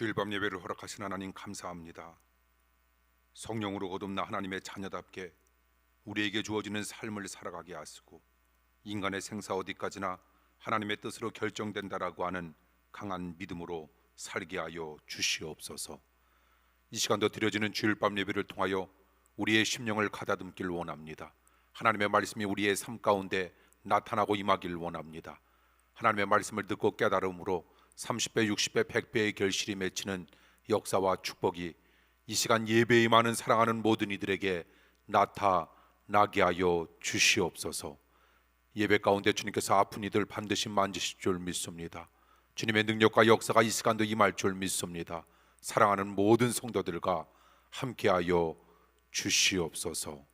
주일 밤 예배를 허락하신 하나님 감사합니다. 성령으로 거듭나 하나님의 자녀답게 우리에게 주어지는 삶을 살아가게 하시고 인간의 생사 어디까지나 하나님의 뜻으로 결정된다라고 하는 강한 믿음으로 살게 하여 주시옵소서. 이 시간도 드려지는 주일 밤 예배를 통하여 우리의 심령을 가다듬길 원합니다. 하나님의 말씀이 우리의 삶 가운데 나타나고 임하길 원합니다. 하나님의 말씀을 듣고 깨달음으로 30배, 60배, 100배의 결실이 맺히는 역사와 축복이 이 시간 예배에 임하는 사랑하는 모든 이들에게 나타나게 하여 주시옵소서. 예배 가운데 주님께서 아픈 이들 반드시 만지실 줄 믿습니다. 주님의 능력과 역사가 이 시간도 임할 줄 믿습니다. 사랑하는 모든 성도들과 함께하여 주시옵소서.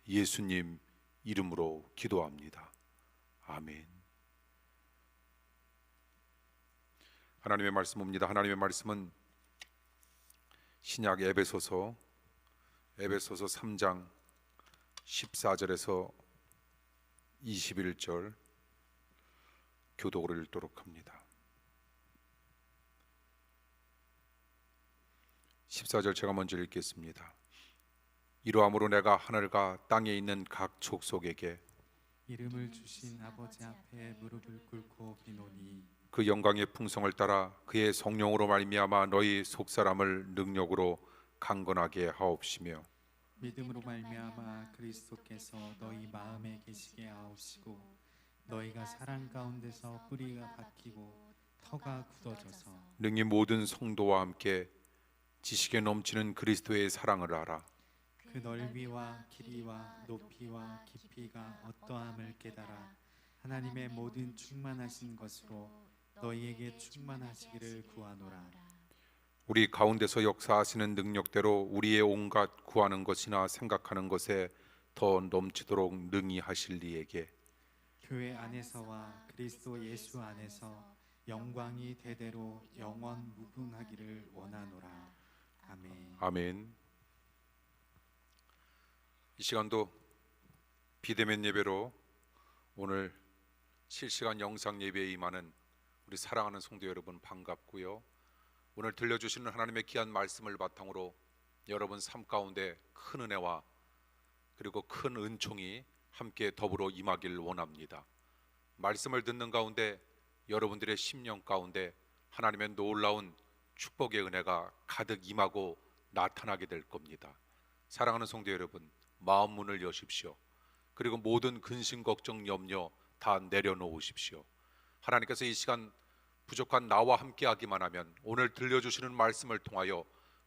예수님 이름으로 기도합니다. 아멘. 하나님의 말씀입니다. 하나님의 말씀은 신약 에베소서 3장 14절에서 21절 교독을 읽도록 합니다. 14절 제가 먼저 읽겠습니다. 이러함으로 내가 하늘과 땅에 있는 각 족속에게 이름을 주신 아버지 앞에 무릎을 꿇고 비노니 그 영광의 풍성을 따라 그의 성령으로 말미암아 너희 속사람을 능력으로 강건하게 하옵시며 믿음으로 말미암아 그리스도께서 너희 마음에 계시게 하옵시고 너희가 사랑 가운데서 뿌리가 박히고 터가 굳어져서 능히 모든 성도와 함께 지식에 넘치는 그리스도의 사랑을 알아 그 넓이와 길이와 높이와 깊이가 어떠함을 깨달아 하나님의 모든 충만하신 것으로 너희에게 충만하시기를 구하노라. 우리 가운데서 역사하시는 능력대로 우리의 온갖 구하는 것이나 생각하는 것에 더 넘치도록 능히 하실 이에게 교회 안에서와 그리스도 예수 안에서 영광이 대대로 영원 무궁하기를 원하노라. 아멘. 아멘. 이 시간도 비대면 예배로 오늘 실시간 영상 예배에 임하는 우리 사랑하는 성도 여러분 반갑고요. 오늘 들려주시는 하나님의 귀한 말씀을 바탕으로 여러분 삶 가운데 큰 은혜와 그리고 큰 은총이 함께 더불어 임하길 원합니다. 말씀을 듣는 가운데 여러분들의 심령 가운데 하나님의 놀라운 축복의 은혜가 가득 임하고 나타나게 될 겁니다. 사랑하는 성도 여러분, 마음 문을 여십시오. 그리고 모든 근심 걱정 염려 다 내려놓으십시오. 하나님께서 이 시간 부족한 나와 함께하기만 하면 오늘 들려주시는 말씀을 통하여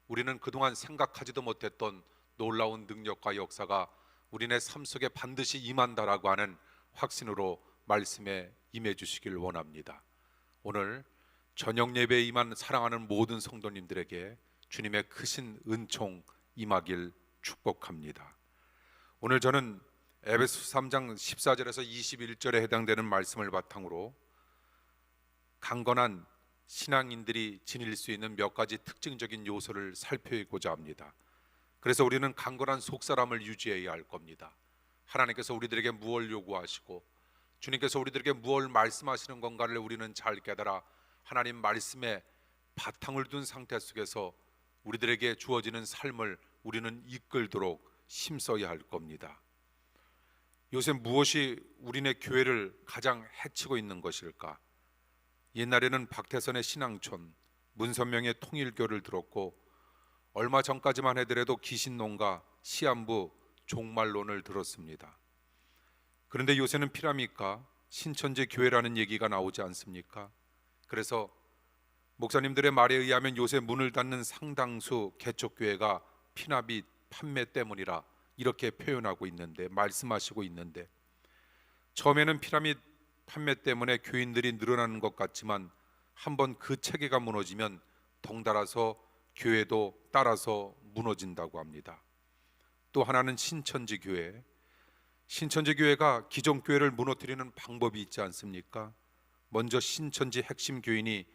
우리는 그동안 생각하지도 못했던 놀라운 능력과 역사가 우리네 삶 속에 반드시 임한다라고 하는 확신으로 말씀에 임해 주시길 원합니다. 오늘 저녁 예배에 임한 사랑하는 모든 성도님들에게 주님의 크신 은총 임하길 축복합니다. 오늘 저는 에베소 3장 14절에서 21절에 해당되는 말씀을 바탕으로 강건한 신앙인들이 지닐 수 있는 몇 가지 특징적인 요소를 살펴보고자 합니다. 그래서 우리는 강건한 속사람을 유지해야 할 겁니다. 하나님께서 우리들에게 무엇을 요구하시고 주님께서 우리들에게 무엇을 말씀하시는 건가를 우리는 잘 깨달아 하나님 말씀에 바탕을 둔 상태 속에서 우리들에게 주어지는 삶을 우리는 이끌도록 힘써야 할 겁니다. 요새 무엇이 우리네 교회를 가장 해치고 있는 것일까? 옛날에는 박태선의 신앙촌, 문선명의 통일교를 들었고 얼마 전까지만 해더라도 기신론과 시한부, 종말론을 들었습니다. 그런데 요새는 피라미드과 신천지 교회라는 얘기가 나오지 않습니까? 그래서 목사님들의 말에 의하면 요새 문을 닫는 상당수 개척교회가 피라미드 판매 때문이라 이렇게 표현하고 있는데, 말씀하시고 있는데, 처음에는 피라미드 판매 때문에 교인들이 늘어나는 것 같지만 한번 그 체계가 무너지면 덩달아서 교회도 따라서 무너진다고 합니다. 또 하나는 신천지 교회. 신천지 교회가 기존 교회를 무너뜨리는 방법이 있지 않습니까? 먼저 신천지 핵심 교인이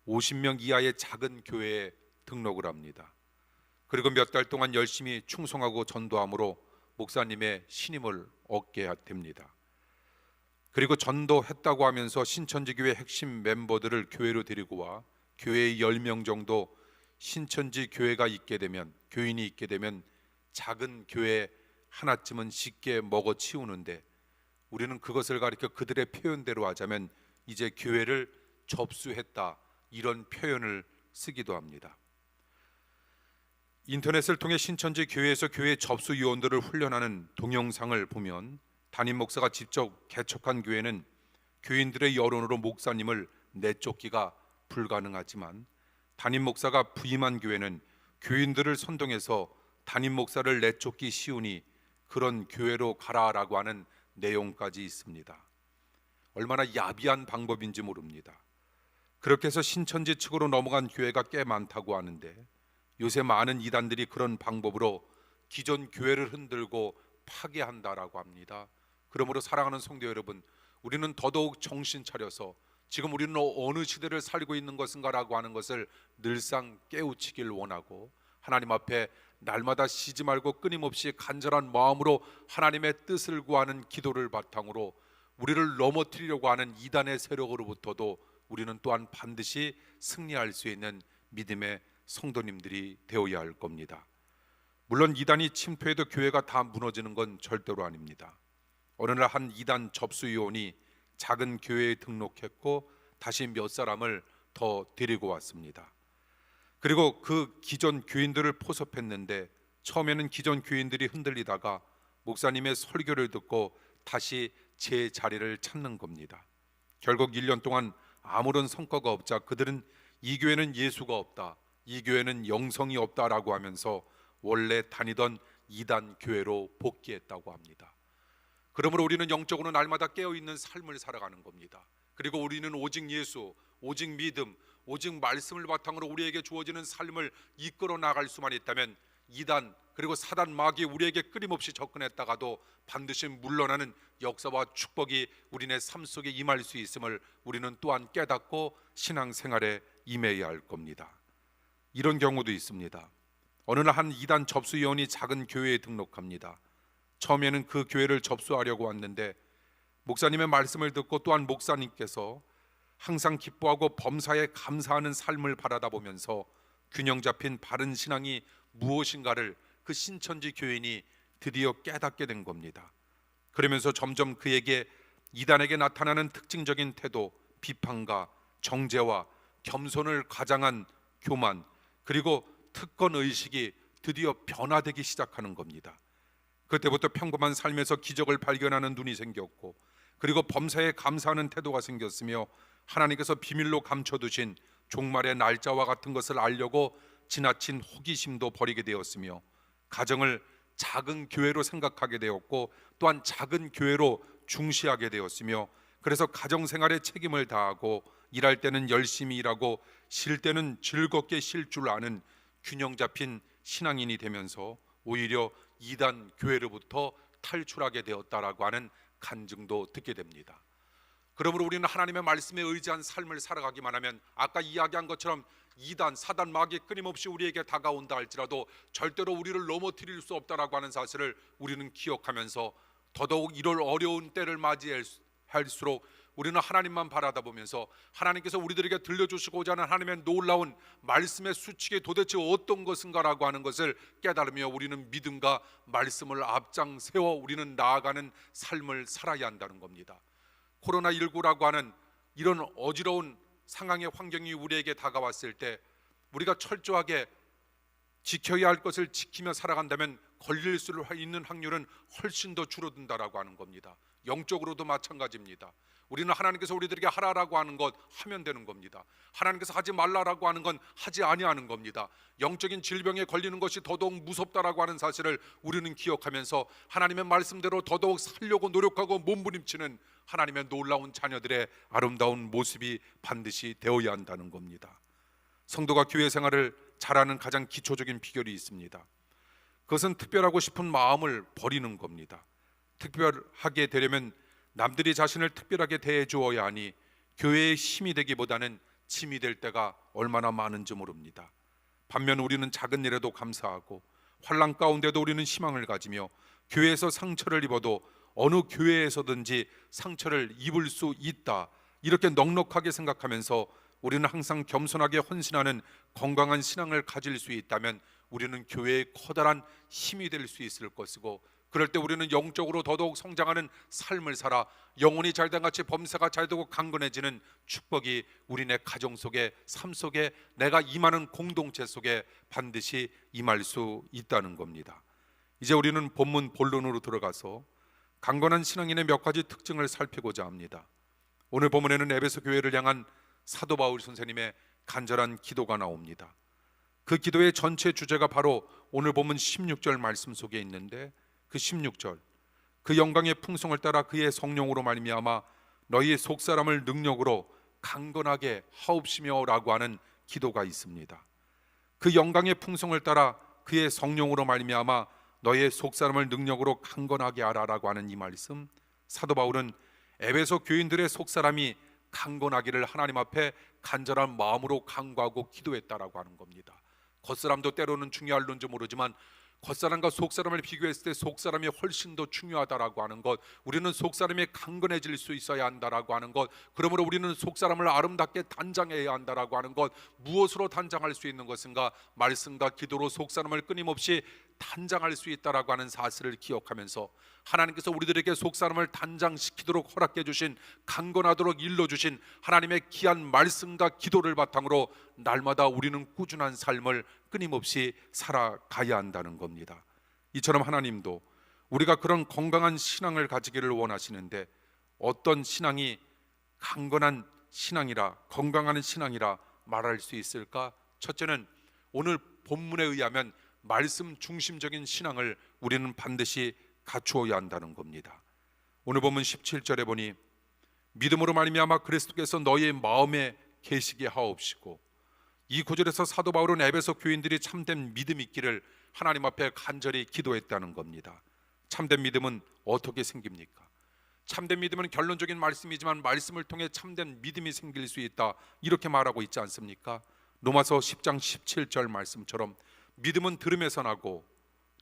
50명 이하의 작은 교회에 등록을 합니다. 그리고 몇 달 동안 열심히 충성하고 전도함으로 목사님의 신임을 얻게 됩니다. 그리고 전도했다고 하면서 신천지교회 핵심 멤버들을 교회로 데리고 와 교회에 10명 정도 신천지 교회가 있게 되면, 교인이 있게 되면 작은 교회 하나쯤은 쉽게 먹어치우는데, 우리는 그것을 가리켜 그들의 표현대로 하자면 이제 교회를 접수했다, 이런 표현을 쓰기도 합니다. 인터넷을 통해 신천지 교회에서 교회 접수 요원들을 훈련하는 동영상을 보면 담임 목사가 직접 개척한 교회는 교인들의 여론으로 목사님을 내쫓기가 불가능하지만, 담임 목사가 부임한 교회는 교인들을 선동해서 담임 목사를 내쫓기 쉬우니 그런 교회로 가라라고 하는 내용까지 있습니다. 얼마나 야비한 방법인지 모릅니다. 그렇게 해서 신천지 측으로 넘어간 교회가 꽤 많다고 하는데, 요새 많은 이단들이 그런 방법으로 기존 교회를 흔들고 파괴한다라고 합니다. 그러므로 사랑하는 성도 여러분, 우리는 더더욱 정신 차려서 지금 우리는 어느 시대를 살고 있는 것인가라고 하는 것을 늘상 깨우치길 원하고, 하나님 앞에 날마다 쉬지 말고 끊임없이 간절한 마음으로 하나님의 뜻을 구하는 기도를 바탕으로 우리를 넘어뜨리려고 하는 이단의 세력으로부터도 우리는 또한 반드시 승리할 수 있는 믿음의 성도님들이 되어야 할 겁니다. 물론 이단이 침투해도 교회가 다 무너지는 건 절대로 아닙니다. 어느 날 한 이단 접수요원이 작은 교회에 등록했고 다시 몇 사람을 더 데리고 왔습니다. 그리고 그 기존 교인들을 포섭했는데, 처음에는 기존 교인들이 흔들리다가 목사님의 설교를 듣고 다시 제 자리를 찾는 겁니다. 결국 1년 동안 아무런 성과가 없자 그들은 이 교회는 예수가 없다, 이 교회는 영성이 없다라고 하면서 원래 다니던 이단 교회로 복귀했다고 합니다. 그러므로 우리는 영적으로 날마다 깨어있는 삶을 살아가는 겁니다. 그리고 우리는 오직 예수, 오직 믿음, 오직 말씀을 바탕으로 우리에게 주어지는 삶을 이끌어 나갈 수만 있다면 이단 그리고 사단 마귀 우리에게 끊임없이 접근했다가도 반드시 물러나는 역사와 축복이 우리네 삶 속에 임할 수 있음을 우리는 또한 깨닫고 신앙생활에 임해야 할 겁니다. 이런 경우도 있습니다. 어느 날 한 이단 접수요원이 작은 교회에 등록합니다. 처음에는 그 교회를 접수하려고 왔는데, 목사님의 말씀을 듣고 또한 목사님께서 항상 기뻐하고 범사에 감사하는 삶을 바라다 보면서 균형 잡힌 바른 신앙이 무엇인가를 그 신천지 교인이 드디어 깨닫게 된 겁니다. 그러면서 점점 그에게 이단에게 나타나는 특징적인 태도, 비판과 정죄와 겸손을 가장한 교만, 그리고 특권 의식이 드디어 변화되기 시작하는 겁니다. 그때부터 평범한 삶에서 기적을 발견하는 눈이 생겼고, 그리고 범사에 감사하는 태도가 생겼으며, 하나님께서 비밀로 감춰두신 종말의 날짜와 같은 것을 알려고 지나친 호기심도 버리게 되었으며, 가정을 작은 교회로 생각하게 되었고 또한 작은 교회로 중시하게 되었으며, 그래서 가정생활에 책임을 다하고 일할 때는 열심히 일하고 쉴 때는 즐겁게 쉴 줄 아는 균형 잡힌 신앙인이 되면서 오히려 이단 교회로부터 탈출하게 되었다라고 하는 간증도 듣게 됩니다. 그러므로 우리는 하나님의 말씀에 의지한 삶을 살아가기만 하면 아까 이야기한 것처럼 이단, 사단, 마귀 끊임없이 우리에게 다가온다 할지라도 절대로 우리를 넘어뜨릴 수 없다라고 하는 사실을 우리는 기억하면서 더더욱 이럴 어려운 때를 맞이할수록 우리는 하나님만 바라다 보면서 하나님께서 우리들에게 들려주시고자 하는 하나님의 놀라운 말씀의 수칙이 도대체 어떤 것인가라고 하는 것을 깨달으며 우리는 믿음과 말씀을 앞장 세워 우리는 나아가는 삶을 살아야 한다는 겁니다. 코로나19라고 하는 이런 어지러운 상황의 환경이 우리에게 다가왔을 때 우리가 철저하게 지켜야 할 것을 지키며 살아간다면 걸릴 수 있는 확률은 훨씬 더 줄어든다라고 하는 겁니다. 영적으로도 마찬가지입니다. 우리는 하나님께서 우리들에게 하라라고 하는 것 하면 되는 겁니다. 하나님께서 하지 말라라고 하는 건 하지 아니하는 겁니다. 영적인 질병에 걸리는 것이 더더욱 무섭다라고 하는 사실을 우리는 기억하면서 하나님의 말씀대로 더더욱 살려고 노력하고 몸부림치는 하나님의 놀라운 자녀들의 아름다운 모습이 반드시 되어야 한다는 겁니다. 성도가 교회 생활을 잘하는 가장 기초적인 비결이 있습니다. 그것은 특별하고 싶은 마음을 버리는 겁니다. 특별하게 되려면 남들이 자신을 특별하게 대해 주어야 하니 교회의 힘이 되기보다는 짐이 될 때가 얼마나 많은지 모릅니다. 반면 우리는 작은 일에도 감사하고 환난 가운데도 우리는 희망을 가지며 교회에서 상처를 입어도 어느 교회에서든지 상처를 입을 수 있다, 이렇게 넉넉하게 생각하면서 우리는 항상 겸손하게 헌신하는 건강한 신앙을 가질 수 있다면 우리는 교회의 커다란 힘이 될 수 있을 것이고, 그럴 때 우리는 영적으로 더더욱 성장하는 삶을 살아 영혼이 잘된 같이 범사가 잘되고 강건해지는 축복이 우리네 가정 속에, 삶 속에, 내가 임하는 공동체 속에 반드시 임할 수 있다는 겁니다. 이제 우리는 본문 본론으로 들어가서 강건한 신앙인의 몇 가지 특징을 살피고자 합니다. 오늘 본문에는 에베소 교회를 향한 사도 바울 선생님의 간절한 기도가 나옵니다. 그 기도의 전체 주제가 바로 오늘 본문 16절 말씀 속에 있는데, 그 16절, 그 영광의 풍성을 따라 그의 성령으로 말미암아 너희의 속사람을 능력으로 강건하게 하옵시며 라고 하는 기도가 있습니다. 그 영광의 풍성을 따라 그의 성령으로 말미암아 너희의 속사람을 능력으로 강건하게 하라라고 하는 이 말씀, 사도 바울은 에베소 교인들의 속사람이 강건하기를 하나님 앞에 간절한 마음으로 간구하고 기도했다라고 하는 겁니다. 겉사람도 때로는 중요할런지 모르지만 겉사람과 속사람을 비교했을 때 속사람이 훨씬 더 중요하다라고 하는 것, 우리는 속사람이 강건해질 수 있어야 한다라고 하는 것, 그러므로 우리는 속사람을 아름답게 단장해야 한다라고 하는 것, 무엇으로 단장할 수 있는 것인가? 말씀과 기도로 속사람을 끊임없이 단장할 수 있다라고 하는 사실을 기억하면서 하나님께서 우리들에게 속사람을 단장시키도록 허락해 주신, 강건하도록 일러주신 하나님의 귀한 말씀과 기도를 바탕으로 날마다 우리는 꾸준한 삶을 끊임없이 살아가야 한다는 겁니다. 이처럼 하나님도 우리가 그런 건강한 신앙을 가지기를 원하시는데, 어떤 신앙이 강건한 신앙이라, 건강한 신앙이라 말할 수 있을까? 첫째는 오늘 본문에 의하면 말씀 중심적인 신앙을 우리는 반드시 갖추어야 한다는 겁니다. 오늘 본문 17절에 보니 믿음으로 말미암아 그리스도께서 너희의 마음에 계시게 하옵시고, 이 구절에서 사도 바울은 에베소 교인들이 참된 믿음이 있기를 하나님 앞에 간절히 기도했다는 겁니다. 참된 믿음은 어떻게 생깁니까? 참된 믿음은 결론적인 말씀이지만 말씀을 통해 참된 믿음이 생길 수 있다, 이렇게 말하고 있지 않습니까? 로마서 10장 17절 말씀처럼 믿음은 들음에서 나고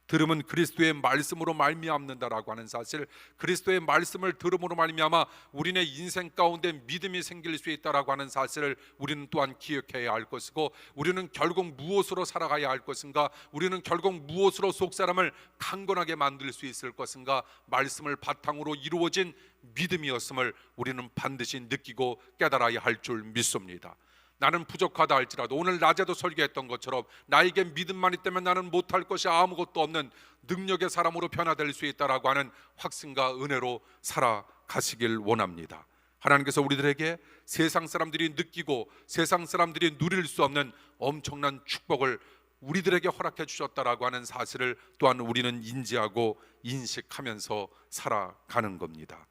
들음은 그리스도의 말씀으로 말미암는다라고 하는 사실, 그리스도의 말씀을 들음으로 말미암아 우리네 인생 가운데 믿음이 생길 수 있다라고 하는 사실을 우리는 또한 기억해야 할 것이고, 우리는 결국 무엇으로 살아가야 할 것인가? 우리는 결국 무엇으로 속사람을 강건하게 만들 수 있을 것인가? 말씀을 바탕으로 이루어진 믿음이었음을 우리는 반드시 느끼고 깨달아야 할 줄 믿습니다. 나는 부족하다 할지라도 오늘 낮에도 설교했던 것처럼 나에게 믿음만 있다면 나는 못할 것이 아무것도 없는 능력의 사람으로 변화될 수 있다라고 하는 확신과 은혜로 살아가시길 원합니다. 하나님께서 우리들에게 세상 사람들이 느끼고 세상 사람들이 누릴 수 없는 엄청난 축복을 우리들에게 허락해 주셨다라고 하는 사실을 또한 우리는 인지하고 인식하면서 살아가는 겁니다.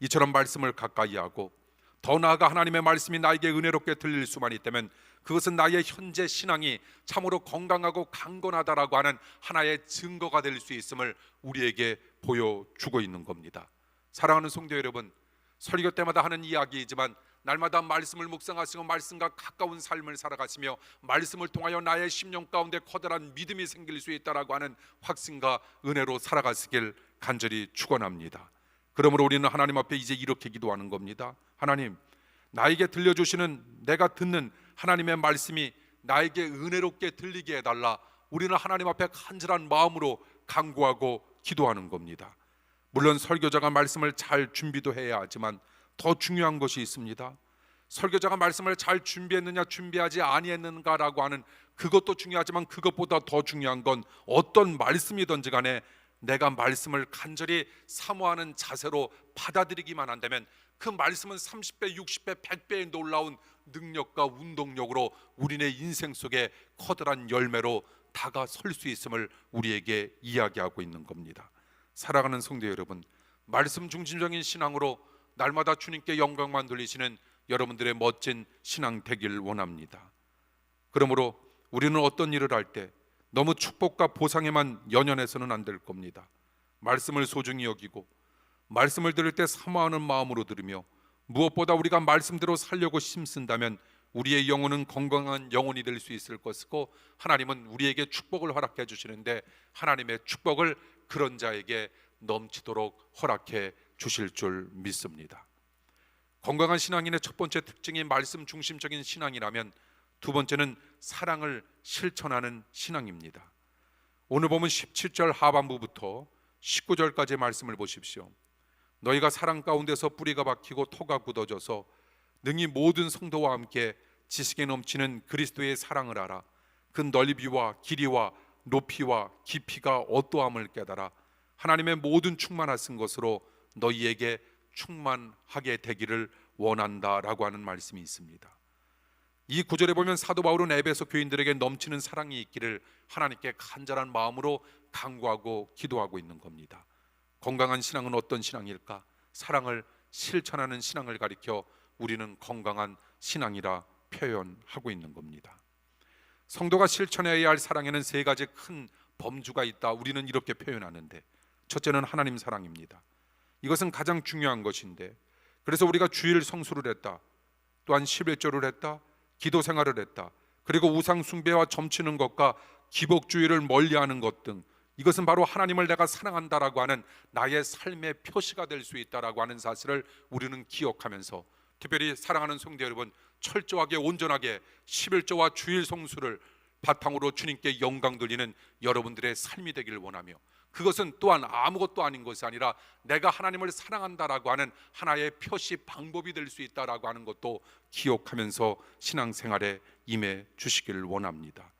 이처럼 말씀을 가까이 하고 더 나아가 하나님의 말씀이 나에게 은혜롭게 들릴 수만 있다면 그것은 나의 현재 신앙이 참으로 건강하고 강건하다라고 하는 하나의 증거가 될 수 있음을 우리에게 보여주고 있는 겁니다. 사랑하는 성도 여러분, 설교 때마다 하는 이야기이지만 날마다 말씀을 묵상하시고 말씀과 가까운 삶을 살아가시며 말씀을 통하여 나의 심령 가운데 커다란 믿음이 생길 수 있다라고 하는 확신과 은혜로 살아가시길 간절히 축원합니다. 그러므로 우리는 하나님 앞에 이제 이렇게 기도하는 겁니다. 하나님, 나에게 들려주시는, 내가 듣는 하나님의 말씀이 나에게 은혜롭게 들리게 해달라. 우리는 하나님 앞에 간절한 마음으로 간구하고 기도하는 겁니다. 물론 설교자가 말씀을 잘 준비도 해야 하지만 더 중요한 것이 있습니다. 설교자가 말씀을 잘 준비했느냐 준비하지 아니했는가라고 하는 그것도 중요하지만 그것보다 더 중요한 건 어떤 말씀이든지 간에 내가 말씀을 간절히 사모하는 자세로 받아들이기만 한다면 그 말씀은 30배, 60배, 100배의 놀라운 능력과 운동력으로 우리네 인생 속에 커다란 열매로 다가설 수 있음을 우리에게 이야기하고 있는 겁니다. 사랑하는 성도 여러분, 말씀 중심적인 신앙으로 날마다 주님께 영광만 돌리시는 여러분들의 멋진 신앙 되길 원합니다. 그러므로 우리는 어떤 일을 할 때 너무 축복과 보상에만 연연해서는 안 될 겁니다. 말씀을 소중히 여기고 말씀을 들을 때 사모하는 마음으로 들으며 무엇보다 우리가 말씀대로 살려고 힘쓴다면 우리의 영혼은 건강한 영혼이 될 수 있을 것이고, 하나님은 우리에게 축복을 허락해 주시는데 하나님의 축복을 그런 자에게 넘치도록 허락해 주실 줄 믿습니다. 건강한 신앙인의 첫 번째 특징이 말씀 중심적인 신앙이라면 두 번째는 사랑을 실천하는 신앙입니다. 오늘 보면 17절 하반부부터 19절까지의 말씀을 보십시오. 너희가 사랑 가운데서 뿌리가 박히고 토가 굳어져서 능히 모든 성도와 함께 지식에 넘치는 그리스도의 사랑을 알아 그 넓이와 길이와 높이와 깊이가 어떠함을 깨달아 하나님의 모든 충만하신 것으로 너희에게 충만하게 되기를 원한다라고 하는 말씀이 있습니다. 이 구절에 보면 사도 바울은 에베소 교인들에게 넘치는 사랑이 있기를 하나님께 간절한 마음으로 간구하고 기도하고 있는 겁니다. 건강한 신앙은 어떤 신앙일까? 사랑을 실천하는 신앙을 가리켜 우리는 건강한 신앙이라 표현하고 있는 겁니다. 성도가 실천해야 할 사랑에는 세 가지 큰 범주가 있다. 우리는 이렇게 표현하는데, 첫째는 하나님 사랑입니다. 이것은 가장 중요한 것인데, 그래서 우리가 주일 성수를 했다, 또한 11조를 했다, 기도 생활을 했다, 그리고 우상 숭배와 점치는 것과 기복주의를 멀리하는 것 등, 이것은 바로 하나님을 내가 사랑한다라고 하는 나의 삶의 표시가 될 수 있다라고 하는 사실을 우리는 기억하면서, 특별히 사랑하는 성도 여러분, 철저하게 온전하게 11조와 주일 성수를 바탕으로 주님께 영광 돌리는 여러분들의 삶이 되기를 원하며, 그것은 또한 아무것도 아닌 것이 아니라 내가 하나님을 사랑한다라고 하는 하나의 표시 방법이 될 수 있다라고 하는 것도 기억하면서 신앙생활에 임해 주시기를 원합니다.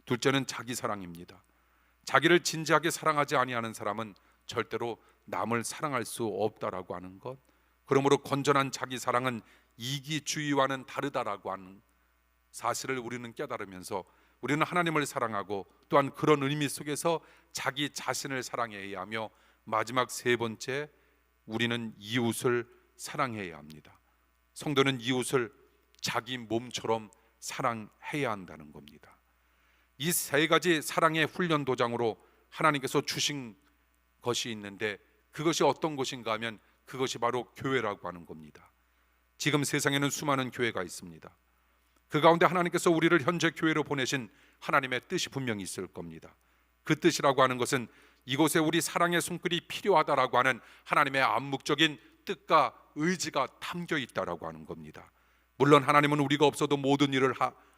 둘째는 자기 사랑입니다. 자기를 진지하게 사랑하지 아니하는 사람은 절대로 남을 사랑할 수 없다라고 하는 것, 그러므로 건전한 자기 사랑은 이기주의와는 다르다라고 하는 사실을 우리는 깨달으면서 우리는 하나님을 사랑하고 또한 그런 의미 속에서 자기 자신을 사랑해야 하며, 마지막 세 번째, 우리는 이웃을 사랑해야 합니다. 성도는 이웃을 자기 몸처럼 사랑해야 한다는 겁니다. 이 세 가지 사랑의 훈련 도장으로 하나님께서 주신 것이 있는데, 그것이 어떤 것인가 하면 그것이 바로 교회라고 하는 겁니다. 지금 세상에는 수많은 교회가 있습니다. 그 가운데 하나님께서 우리를 현재 교회로 보내신 하나님의 뜻이 분명히 있을 겁니다. 그 뜻이라고 하는 것은 이곳에 우리 사랑의 손길이 필요하다라고 하는 하나님의 암묵적인 뜻과 의지가 담겨 있다라고 하는 겁니다. 물론 하나님은 우리가 없어도 모든 일을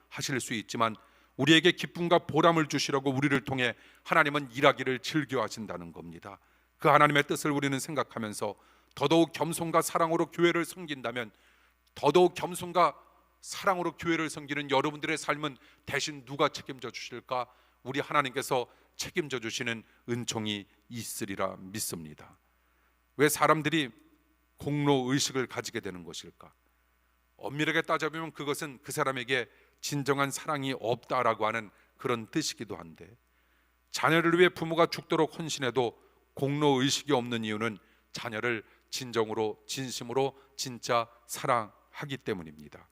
하실 수 있지만, 우리에게 기쁨과 보람을 주시려고 우리를 통해 하나님은 일하기를 즐겨 하신다는 겁니다. 그 하나님의 뜻을 우리는 생각하면서 더더욱 겸손과 사랑으로 교회를 섬긴다면, 더더욱 겸손과 사랑으로 교회를 섬기는 여러분들의 삶은 대신 누가 책임져 주실까? 우리 하나님께서 책임져 주시는 은총이 있으리라 믿습니다. 왜 사람들이 공로 의식을 가지게 되는 것일까? 엄밀하게 따져보면 그것은 그 사람에게 진정한 사랑이 없다라고 하는 그런 뜻이기도 한데, 자녀를 위해 부모가 죽도록 헌신해도 공로 의식이 없는 이유는 자녀를 진정으로 진심으로 진짜 사랑하기 때문입니다.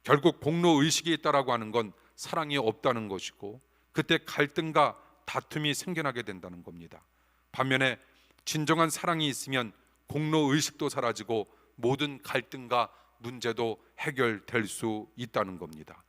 결국 공로 의식이 있다라고 하는 건 사랑이 없다는 것이고, 그때 갈등과 다툼이 생겨나게 된다는 겁니다. 반면에 진정한 사랑이 있으면 공로 의식도 사라지고 모든 갈등과 문제도 해결될 수 있다는 겁니다.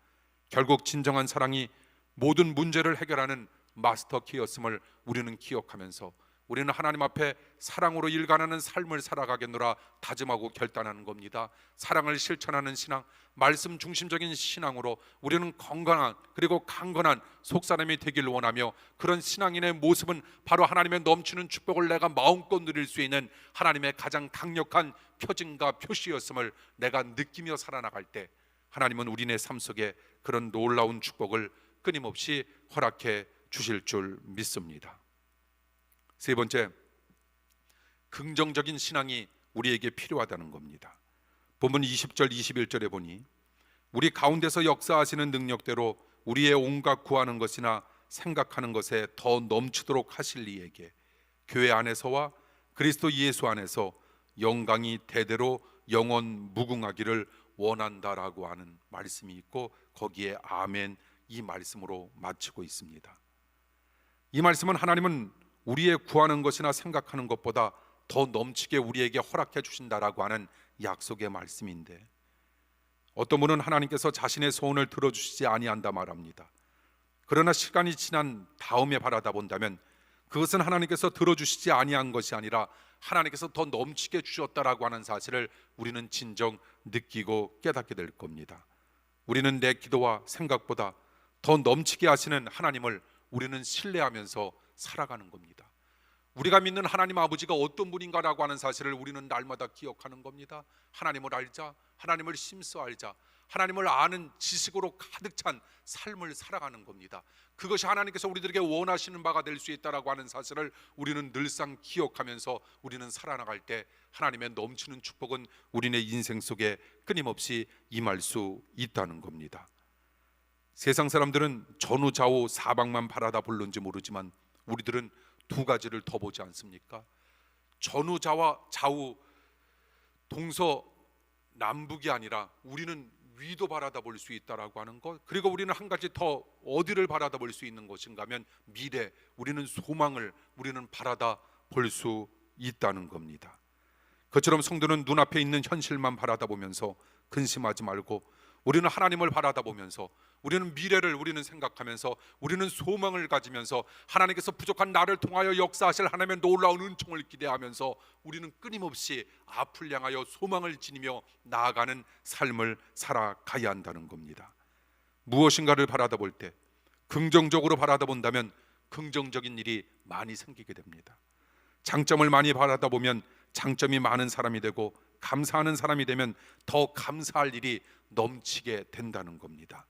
결국 진정한 사랑이 모든 문제를 해결하는 마스터 키였음을 우리는 기억하면서, 우리는 하나님 앞에 사랑으로 일관하는 삶을 살아가겠노라 다짐하고 결단하는 겁니다. 사랑을 실천하는 신앙, 말씀 중심적인 신앙으로 우리는 건강한 그리고 강건한 속사람이 되길 원하며, 그런 신앙인의 모습은 바로 하나님의 넘치는 축복을 내가 마음껏 누릴 수 있는 하나님의 가장 강력한 표징과 표시였음을 내가 느끼며 살아나갈 때, 하나님은 우리네 삶 속에 그런 놀라운 축복을 끊임없이 허락해 주실 줄 믿습니다. 세 번째, 긍정적인 신앙이 우리에게 필요하다는 겁니다. 본문 20절 21절에 보니, 우리 가운데서 역사하시는 능력대로 우리의 온갖 구하는 것이나 생각하는 것에 더 넘치도록 하실 이에게 교회 안에서와 그리스도 예수 안에서 영광이 대대로 영원 무궁하기를 원한다라고 하는 말씀이 있고, 거기에 아멘 이 말씀으로 마치고 있습니다. 이 말씀은 하나님은 우리의 구하는 것이나 생각하는 것보다 더 넘치게 우리에게 허락해 주신다라고 하는 약속의 말씀인데, 어떤 분은 하나님께서 자신의 소원을 들어주시지 아니한다 말합니다. 그러나 시간이 지난 다음에 바라다 본다면 그것은 하나님께서 들어주시지 아니한 것이 아니라 하나님께서 더 넘치게 주셨다라고 하는 사실을 우리는 진정 느끼고 깨닫게 될 겁니다. 우리는 내 기도와 생각보다 더 넘치게 하시는 하나님을 우리는 신뢰하면서 살아가는 겁니다. 우리가 믿는 하나님 아버지가 어떤 분인가라고 하는 사실을 우리는 날마다 기억하는 겁니다. 하나님을 알자, 하나님을 심써 알자, 하나님을 아는 지식으로 가득 찬 삶을 살아가는 겁니다. 그것이 하나님께서 우리들에게 원하시는 바가 될 수 있다라고 하는 사실을 우리는 늘상 기억하면서 우리는 살아나갈 때 하나님의 넘치는 축복은 우리네 인생 속에 끊임없이 임할 수 있다는 겁니다. 세상 사람들은 전후좌우 사방만 바라다 볼는지 모르지만 우리들은 두 가지를 더 보지 않습니까? 전후좌우 동서남북이 아니라 우리는 위도 바라다 볼 수 있다라고 하는 것, 그리고 우리는 한 가지 더 어디를 바라다 볼 수 있는 것인가 하면 미래, 우리는 소망을 우리는 바라다 볼 수 있다는 겁니다. 그처럼 성도는 눈앞에 있는 현실만 바라다 보면서 근심하지 말고 우리는 하나님을 바라다 보면서 우리는 미래를 우리는 생각하면서 우리는 소망을 가지면서 하나님께서 부족한 나를 통하여 역사하실 하나님의 놀라운 은총을 기대하면서 우리는 끊임없이 앞을 향하여 소망을 지니며 나아가는 삶을 살아가야 한다는 겁니다. 무엇인가를 바라다 볼 때 긍정적으로 바라다 본다면 긍정적인 일이 많이 생기게 됩니다. 장점을 많이 바라다 보면 장점이 많은 사람이 되고 감사하는 사람이 되면 더 감사할 일이 넘치게 된다는 겁니다.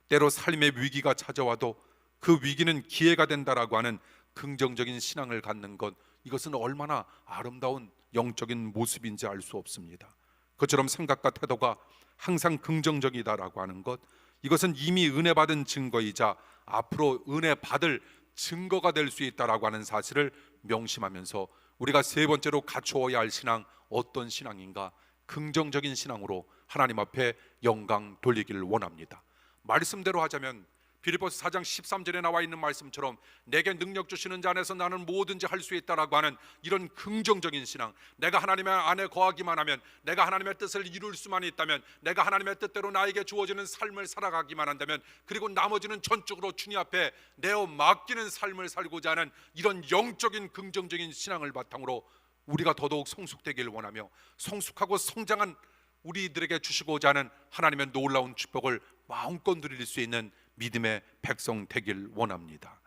때로 삶의 위기가 찾아와도 그 위기는 기회가 된다라고 하는 긍정적인 신앙을 갖는 것, 이것은 얼마나 아름다운 영적인 모습인지 알 수 없습니다. 그처럼 생각과 태도가 항상 긍정적이다라고 하는 것, 이것은 이미 은혜 받은 증거이자 앞으로 은혜 받을 증거가 될 수 있다라고 하는 사실을 명심하면서 우리가 세 번째로 갖추어야 할 신앙, 어떤 신앙인가? 긍정적인 신앙으로 하나님 앞에 영광 돌리기를 원합니다. 말씀대로 하자면 빌립보서 4장 13절에 나와 있는 말씀처럼 내게 능력 주시는 자 안에서 나는 뭐든지 할 수 있다라고 하는 이런 긍정적인 신앙, 내가 하나님의 안에 거하기만 하면, 내가 하나님의 뜻을 이룰 수만 있다면, 내가 하나님의 뜻대로 나에게 주어지는 삶을 살아가기만 한다면, 그리고 나머지는 전적으로 주님 앞에 내어 맡기는 삶을 살고자 하는 이런 영적인 긍정적인 신앙을 바탕으로 우리가 더더욱 성숙되기를 원하며 성숙하고 성장한 우리들에게 주시고자 하는 하나님의 놀라운 축복을 마음껏 누릴 수 있는 믿음의 백성 되길 원합니다.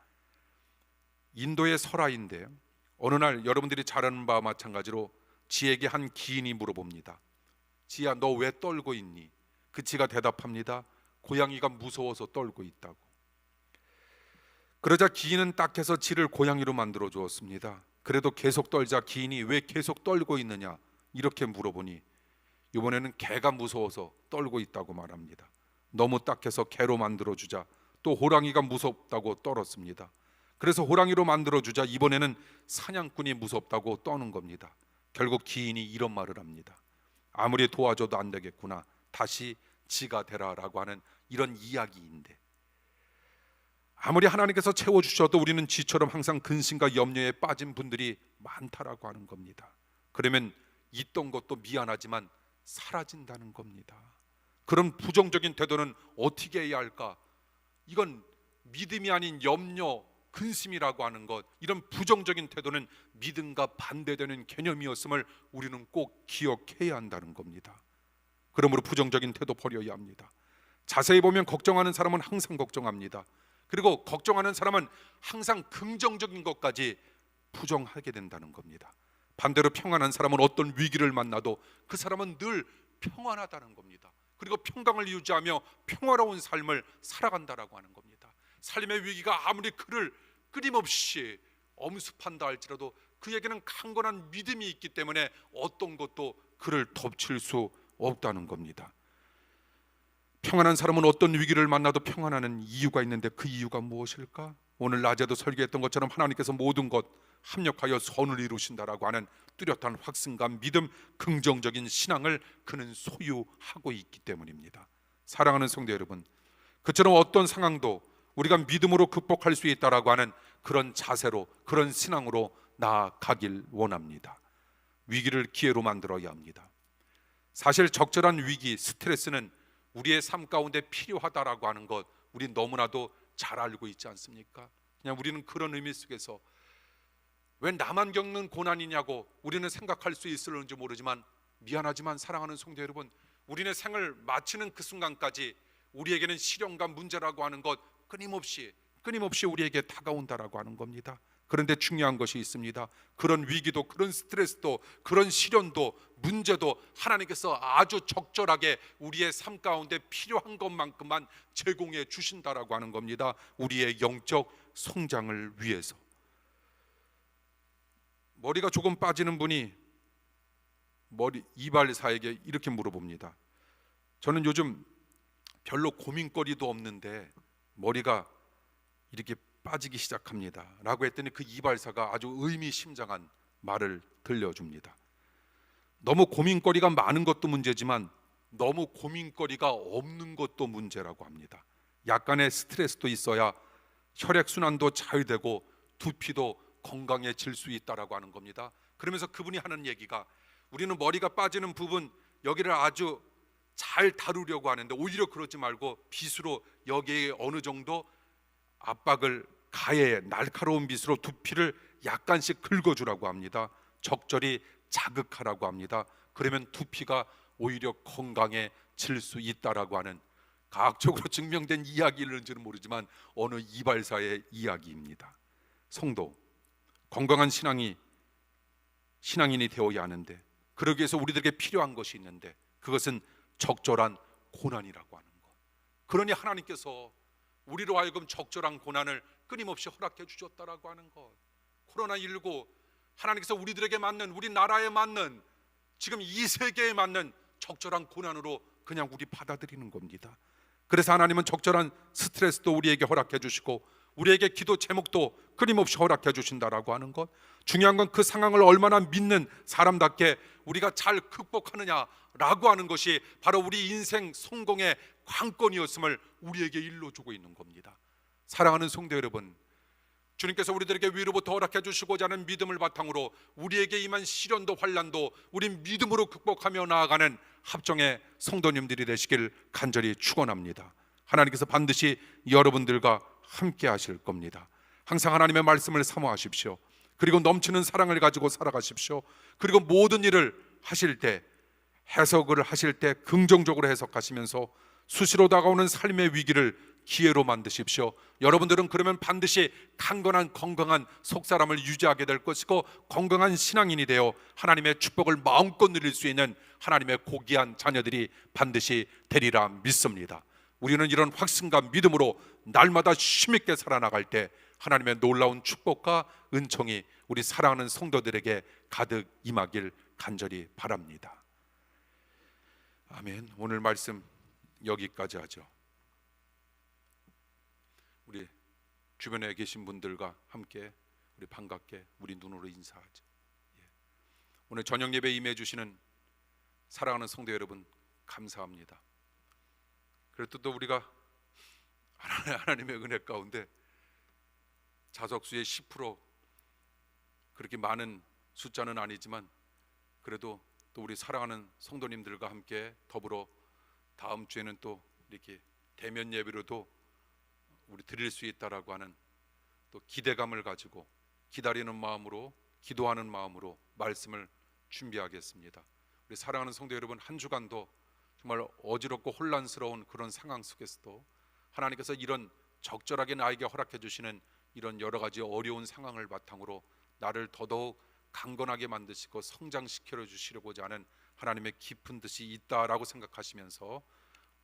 인도의 설화인데 어느 날 여러분들이 잘 아는 바와 마찬가지로 지에게 한 기인이 물어봅니다. 지야, 너 왜 떨고 있니? 그 지가 대답합니다. 고양이가 무서워서 떨고 있다고. 그러자 기인은 딱해서 지를 고양이로 만들어 주었습니다. 그래도 계속 떨자 기인이 왜 계속 떨고 있느냐 이렇게 물어보니 이번에는 개가 무서워서 떨고 있다고 말합니다. 너무 딱해서 개로 만들어주자 또 호랑이가 무섭다고 떨었습니다. 그래서 호랑이로 만들어주자 이번에는 사냥꾼이 무섭다고 떠는 겁니다. 결국 기인이 이런 말을 합니다. 아무리 도와줘도 안 되겠구나, 다시 지가 되라라고 하는 이런 이야기인데, 아무리 하나님께서 채워주셔도 우리는 지처럼 항상 근심과 염려에 빠진 분들이 많다라고 하는 겁니다. 그러면 있던 것도 미안하지만 사라진다는 겁니다. 그런 부정적인 태도는 어떻게 해야 할까? 이건 믿음이 아닌 염려, 근심이라고 하는 것, 이런 부정적인 태도는 믿음과 반대되는 개념이었음을 우리는 꼭 기억해야 한다는 겁니다. 그러므로 부정적인 태도 버려야 합니다. 자세히 보면 걱정하는 사람은 항상 걱정합니다. 그리고 걱정하는 사람은 항상 긍정적인 것까지 부정하게 된다는 겁니다. 반대로 평안한 사람은 어떤 위기를 만나도 그 사람은 늘 평안하다는 겁니다. 그리고 평강을 유지하며 평화로운 삶을 살아간다라고 하는 겁니다. 삶의 위기가 아무리 그를 끊임없이 엄습한다 할지라도 그에게는 강건한 믿음이 있기 때문에 어떤 것도 그를 덮칠 수 없다는 겁니다. 평안한 사람은 어떤 위기를 만나도 평안하는 이유가 있는데 그 이유가 무엇일까? 오늘 낮에도 설교했던 것처럼 하나님께서 모든 것 합력하여 선을 이루신다라고 하는 뚜렷한 확신감, 믿음, 긍정적인 신앙을 그는 소유하고 있기 때문입니다. 사랑하는 성도 여러분, 그처럼 어떤 상황도 우리가 믿음으로 극복할 수 있다라고 하는 그런 자세로, 그런 신앙으로 나아가길 원합니다. 위기를 기회로 만들어야 합니다. 사실 적절한 위기, 스트레스는 우리의 삶 가운데 필요하다라고 하는 것 우리 너무나도 잘 알고 있지 않습니까? 그냥 우리는 그런 의미 속에서 왜 나만 겪는 고난이냐고 우리는 생각할 수 있을는지 모르지만, 미안하지만 사랑하는 성도 여러분, 우리의 생을 마치는 그 순간까지 우리에게는 시련과 문제라고 하는 것 끊임없이 우리에게 다가온다라고 하는 겁니다. 그런데 중요한 것이 있습니다. 그런 위기도, 그런 스트레스도, 그런 시련도, 문제도 하나님께서 아주 적절하게 우리의 삶 가운데 필요한 것만큼만 제공해 주신다라고 하는 겁니다. 우리의 영적 성장을 위해서. 머리가 조금 빠지는 분이 이발사에게 이렇게 물어봅니다. 저는 요즘 별로 고민거리도 없는데 머리가 이렇게 빠지기 시작합니다 라고 했더니 그 이발사가 아주 의미심장한 말을 들려줍니다. 너무 고민거리가 많은 것도 문제지만 너무 고민거리가 없는 것도 문제라고 합니다. 약간의 스트레스도 있어야 혈액순환도 잘 되고 두피도 건강해질 수 있다라고 하는 겁니다. 그러면서 그분이 하는 얘기가, 우리는 머리가 빠지는 부분 여기를 아주 잘 다루려고 하는데 오히려 그러지 말고 빗으로 여기에 어느 정도 압박을 가해 날카로운 빗으로 두피를 약간씩 긁어주라고 합니다. 적절히 자극하라고 합니다. 그러면 두피가 오히려 건강해질 수 있다라고 하는 과학적으로 증명된 이야기일는지는 모르지만 어느 이발사의 이야기입니다. 성도, 건강한 신앙인이 되어야 하는데, 그러기 위해서 우리들에게 필요한 것이 있는데 그것은 적절한 고난이라고 하는 것. 그러니 하나님께서 우리로 하여금 적절한 고난을 끊임없이 허락해 주셨다라고 하는 것. 코로나19 하나님께서 우리들에게 맞는, 우리나라에 맞는, 지금 이 세계에 맞는 적절한 고난으로 그냥 우리 받아들이는 겁니다. 그래서 하나님은 적절한 스트레스도 우리에게 허락해 주시고 우리에게 기도 제목도 끊임없이 허락해 주신다라고 하는 것. 중요한 건 그 상황을 얼마나 믿는 사람답게 우리가 잘 극복하느냐라고 하는 것이 바로 우리 인생 성공의 관건이었음을 우리에게 일러주고 있는 겁니다. 사랑하는 성도 여러분, 주님께서 우리들에게 위로부터 허락해 주시고자 하는 믿음을 바탕으로 우리에게 임한 시련도 환난도 우리 믿음으로 극복하며 나아가는 합정의 성도님들이 되시길 간절히 축원합니다. 하나님께서 반드시 여러분들과 함께 하실 겁니다. 항상 하나님의 말씀을 사모하십시오. 그리고 넘치는 사랑을 가지고 살아가십시오. 그리고 모든 일을 하실 때, 해석을 하실 때 긍정적으로 해석하시면서 수시로 다가오는 삶의 위기를 기회로 만드십시오. 여러분들은 그러면 반드시 강건한 건강한 속사람을 유지하게 될 것이고 건강한 신앙인이 되어 하나님의 축복을 마음껏 누릴 수 있는 하나님의 고귀한 자녀들이 반드시 되리라 믿습니다. 우리는 이런 확신과 믿음으로 날마다 힘있게 살아나갈 때 하나님의 놀라운 축복과 은총이 우리 사랑하는 성도들에게 가득 임하길 간절히 바랍니다. 아멘. 오늘 말씀 여기까지 하죠. 우리 주변에 계신 분들과 함께 우리 반갑게 우리 눈으로 인사하죠. 오늘 저녁 예배 임해 주시는 사랑하는 성도 여러분 감사합니다. 그래도 또 우리가 하나님의 은혜 가운데 자석수의 10% 그렇게 많은 숫자는 아니지만 그래도 또 우리 사랑하는 성도님들과 함께 더불어 다음 주에는 또 이렇게 대면 예배로도 우리 드릴 수 있다라고 하는 또 기대감을 가지고 기다리는 마음으로 기도하는 마음으로 말씀을 준비하겠습니다. 우리 사랑하는 성도 여러분, 한 주간도 정말 어지럽고 혼란스러운 그런 상황 속에서도 하나님께서 이런 적절하게 나에게 허락해 주시는 이런 여러 가지 어려운 상황을 바탕으로 나를 더더욱 강건하게 만드시고 성장시켜 주시려고자 하는 하나님의 깊은 뜻이 있다라고 생각하시면서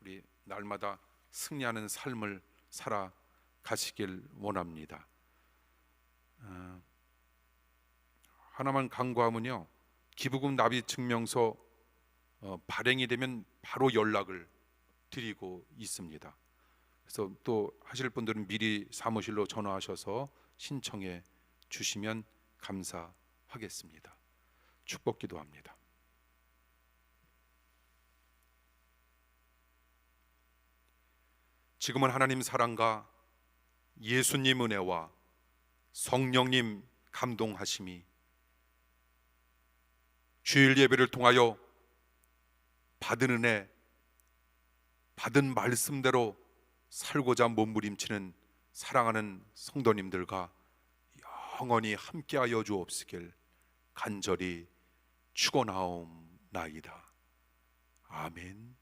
우리 날마다 승리하는 삶을 살아가시길 원합니다. 하나만 간구하면요, 기부금 납입 증명서 발행이 되면 바로 연락을 드리고 있습니다. 그래서 또 하실 분들은 미리 사무실로 전화하셔서 신청해 주시면 감사하겠습니다. 축복 기도합니다. 지금은 하나님 사랑과 예수님 은혜와 성령님 감동하심이 주일 예배를 통하여 받은 은혜, 받은 말씀대로 살고자 몸부림치는 사랑하는 성도님들과 영원히 함께하여 주옵시길 간절히 축원하옵나이다. 아멘.